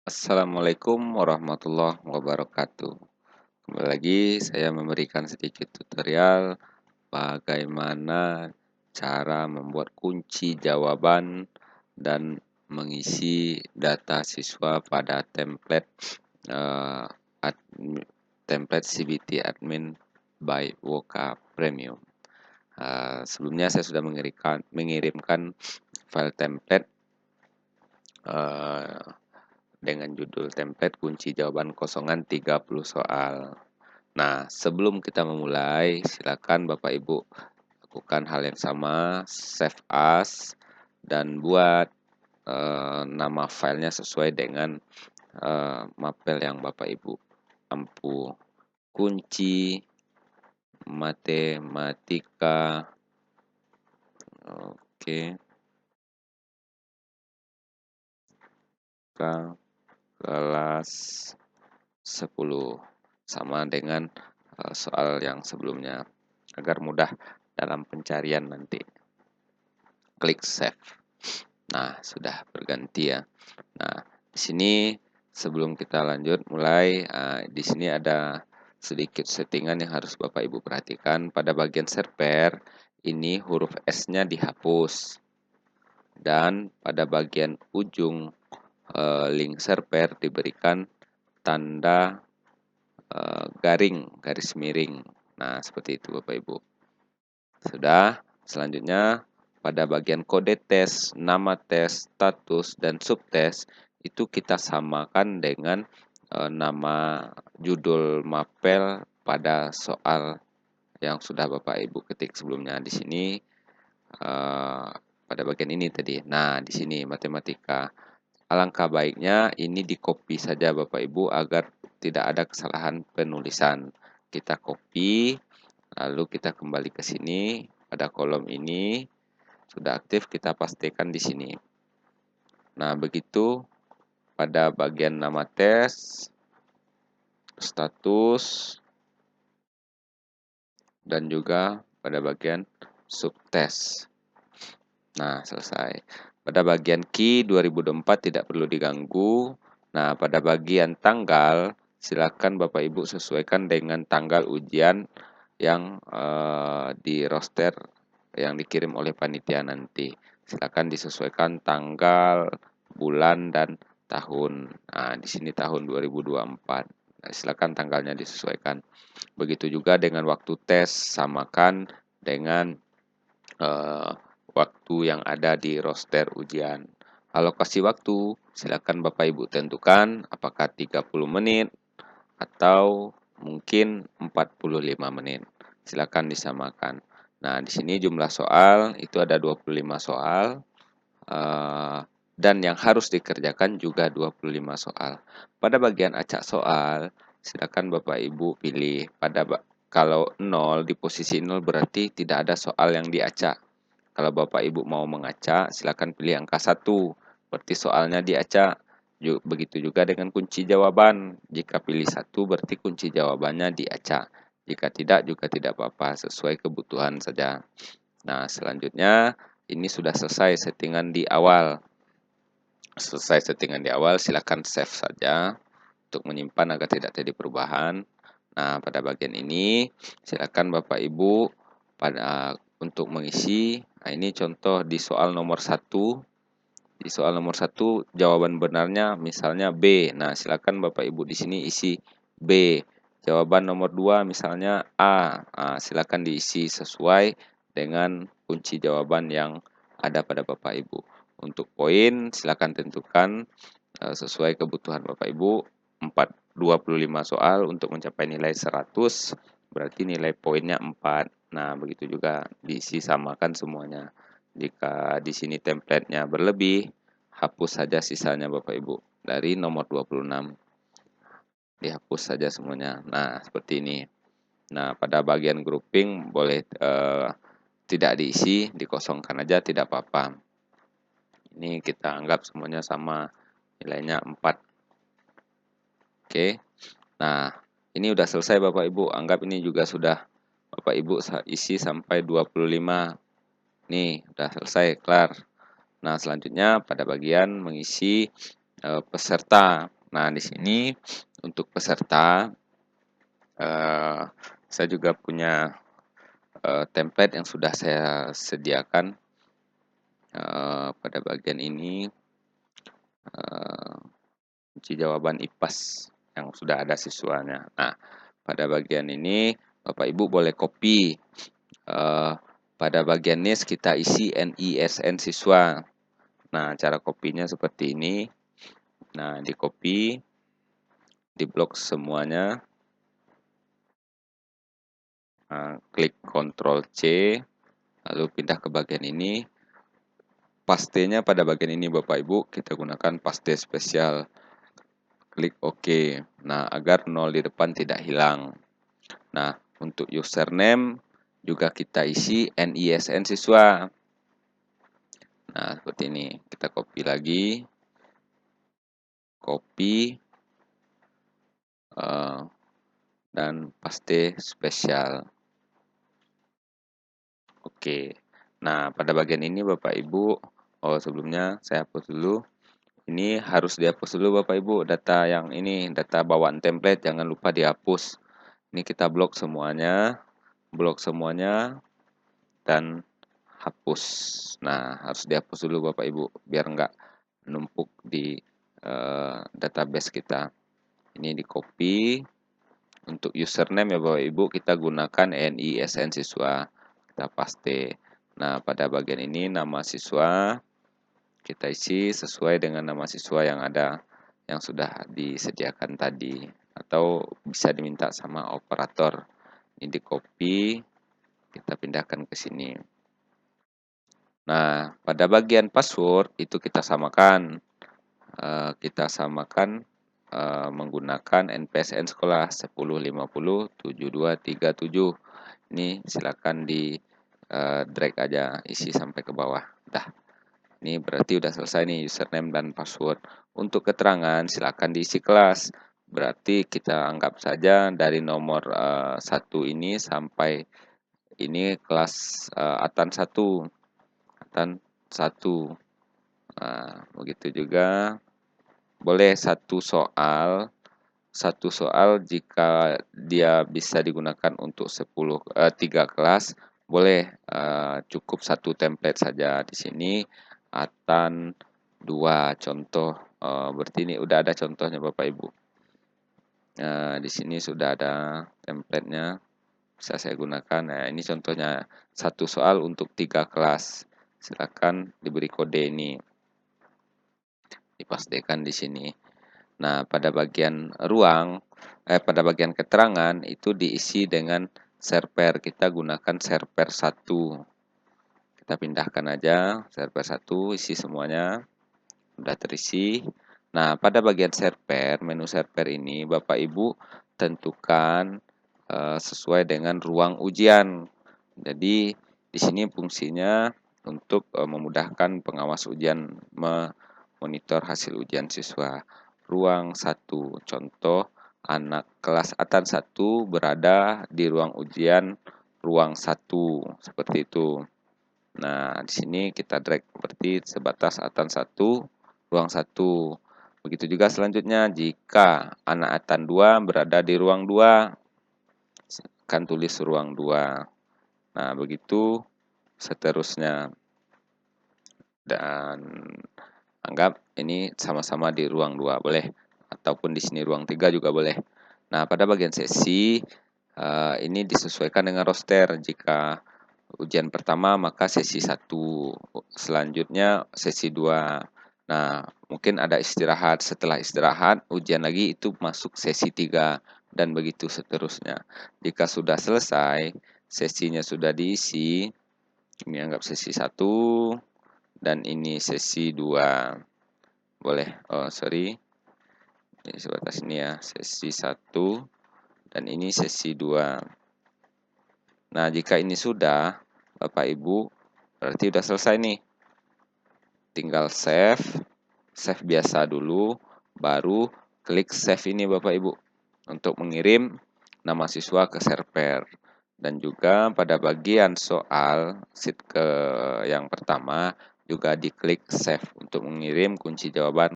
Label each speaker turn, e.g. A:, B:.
A: Assalamualaikum warahmatullahi wabarakatuh. Kembali lagi saya memberikan sedikit tutorial bagaimana cara membuat kunci jawaban dan mengisi data siswa pada eh, template CBT Admin by Woka Premium. Sebelumnya saya sudah mengirimkan file template eh, dengan judul template kunci jawaban kosongan 30 soal. Nah, sebelum kita memulai, silakan Bapak Ibu lakukan hal yang sama, save as, dan buat nama filenya sesuai dengan mapel yang Bapak Ibu ampu. Kunci matematika, oke, kelas 10 sama dengan soal yang sebelumnya agar mudah dalam pencarian nanti. Klik save. Nah, sudah berganti ya. Nah, di sini sebelum kita lanjut mulai, di sini ada sedikit settingan yang harus Bapak Ibu perhatikan. Pada bagian server ini huruf S-nya dihapus dan pada bagian ujung link server diberikan tanda garis miring. Nah, seperti itu Bapak Ibu. Sudah, selanjutnya pada bagian kode tes, nama tes, status, dan subtes itu kita samakan dengan nama judul mapel pada soal yang sudah Bapak Ibu ketik sebelumnya. Di sini pada bagian ini tadi. Nah, di sini matematika. Alangkah baiknya ini di-copy saja Bapak Ibu agar tidak ada kesalahan penulisan. Kita copy, lalu kita kembali ke sini pada kolom ini sudah aktif, kita pastikan di sini. Nah, begitu pada bagian nama tes, status, dan juga pada bagian subtes. Nah, selesai. Pada bagian key 2024 tidak perlu diganggu. Nah, pada bagian tanggal, silakan Bapak Ibu sesuaikan dengan tanggal ujian yang di roster yang dikirim oleh panitia nanti. Silakan disesuaikan tanggal, bulan, dan tahun. Nah, di sini tahun 2024. Nah, silakan tanggalnya disesuaikan. Begitu juga dengan waktu tes, samakan dengan waktu yang ada di roster ujian. Alokasi waktu, silakan Bapak Ibu tentukan apakah 30 menit atau mungkin 45 menit. Silakan disamakan. Nah, di sini jumlah soal itu ada 25 soal dan yang harus dikerjakan juga 25 soal. Pada bagian acak soal, silakan Bapak Ibu pilih kalau 0 di posisi 0 berarti tidak ada soal yang diacak. Kalau Bapak Ibu mau mengacak, silakan pilih angka 1. Berarti soalnya diacak. Begitu juga dengan kunci jawaban. Jika pilih 1 berarti kunci jawabannya diacak. Jika tidak juga tidak apa-apa, sesuai kebutuhan saja. Nah, selanjutnya ini sudah selesai settingan di awal. Selesai settingan di awal, silakan save saja untuk menyimpan agar tidak terjadi perubahan. Nah, pada bagian ini silakan Bapak Ibu untuk mengisi. Nah, ini contoh di soal nomor 1. Di soal nomor 1 jawaban benarnya misalnya B. Nah, silakan Bapak Ibu di sini isi B. Jawaban nomor 2 misalnya A. Nah, silakan diisi sesuai dengan kunci jawaban yang ada pada Bapak Ibu. Untuk poin silakan tentukan sesuai kebutuhan Bapak Ibu. 25 soal untuk mencapai nilai 100 berarti nilai poinnya 4. Nah, begitu juga diisi samakan semuanya. Jika di sini template-nya berlebih, hapus saja sisanya Bapak Ibu dari nomor 26. Dihapus saja semuanya. Nah, seperti ini. Nah, pada bagian grouping boleh tidak diisi, dikosongkan aja tidak apa-apa. Ini kita anggap semuanya sama, nilainya 4. Oke. Nah, ini udah selesai Bapak Ibu. Anggap ini juga sudah Bapak Ibu isi sampai 25. Nih, udah selesai, kelar. Nah, selanjutnya pada bagian mengisi peserta. Nah, di sini untuk peserta, eee, saya juga punya, template yang sudah saya sediakan, pada bagian ini, eee, kunci jawaban IPAS yang sudah ada siswanya. Nah, pada bagian ini Bapak Ibu boleh copy, pada bagian NIS kita isi NISN siswa. Nah, cara kopinya seperti ini. Nah, di-copy, di-blok semuanya, klik Ctrl C, lalu pindah ke bagian ini. Pastenya pada bagian ini Bapak Ibu, kita gunakan paste spesial. Klik OK. Nah, agar 0 di depan tidak hilang. Nah, untuk username juga kita isi NISN siswa. Nah, seperti ini. Kita copy lagi. Copy. Dan paste spesial. Oke. Nah, pada bagian ini Bapak Ibu, sebelumnya saya hapus dulu. Ini harus dihapus dulu Bapak Ibu, data yang ini, data bawaan template, jangan lupa dihapus. Ini kita blok semuanya, dan hapus. Nah, harus dihapus dulu Bapak Ibu, biar nggak numpuk di database kita. Ini di copy. Untuk username ya Bapak Ibu, kita gunakan NISN siswa. Kita paste. Nah, pada bagian ini nama siswa kita isi sesuai dengan nama siswa yang ada, yang sudah disediakan tadi, atau bisa diminta sama operator. Ini di copy, kita pindahkan ke sini. Nah, pada bagian password itu kita samakan. Menggunakan NPSN sekolah 10507237. Ini silakan di drag aja, isi sampai ke bawah. Dah. Ini berarti udah selesai nih username dan password. Untuk keterangan silakan diisi kelas. Berarti kita anggap saja dari nomor 1 ini sampai ini kelas Atan 1. Atan 1. Nah, begitu juga boleh satu soal jika dia bisa digunakan untuk 3 kelas, boleh cukup satu template saja. Di sini Atan 2 contoh, berarti ini udah ada contohnya Bapak Ibu. Nah, di sini sudah ada template-nya, bisa saya gunakan. Nah, ini contohnya satu soal untuk 3 kelas. Silakan diberi kode ini, dipastikan di sini. Nah, pada bagian pada bagian keterangan itu diisi dengan serper. Kita gunakan serper 1. Kita pindahkan aja server 1, isi semuanya. Sudah terisi. Nah, pada bagian server, menu server ini Bapak Ibu tentukan sesuai dengan ruang ujian. Jadi di sini fungsinya untuk memudahkan pengawas ujian memonitor hasil ujian siswa. Ruang 1, contoh anak kelas Atan 1 berada di ruang ujian ruang 1, seperti itu. Nah, di sini kita drag seperti sebatas Atan 1, ruang 1. Begitu juga selanjutnya jika anak Atan 2 berada di ruang 2, akan tulis ruang 2. Nah, begitu seterusnya. Dan anggap ini sama-sama di ruang 2 boleh, ataupun di sini ruang 3 juga boleh. Nah, pada bagian sesi ini disesuaikan dengan roster. Jika ujian pertama maka sesi 1, selanjutnya sesi 2. Nah, mungkin ada istirahat, setelah istirahat ujian lagi itu masuk sesi 3 dan begitu seterusnya. Jika sudah selesai, sesinya sudah diisi, ini anggap sesi 1 dan ini sesi 2. Boleh, ini sebatas ini ya, sesi 1 dan ini sesi 2. Nah, jika ini sudah, Bapak Ibu, berarti sudah selesai nih. Tinggal save biasa dulu, baru klik save ini Bapak Ibu, untuk mengirim nama siswa ke server. Dan juga pada bagian soal sheet yang pertama, juga diklik save untuk mengirim kunci jawaban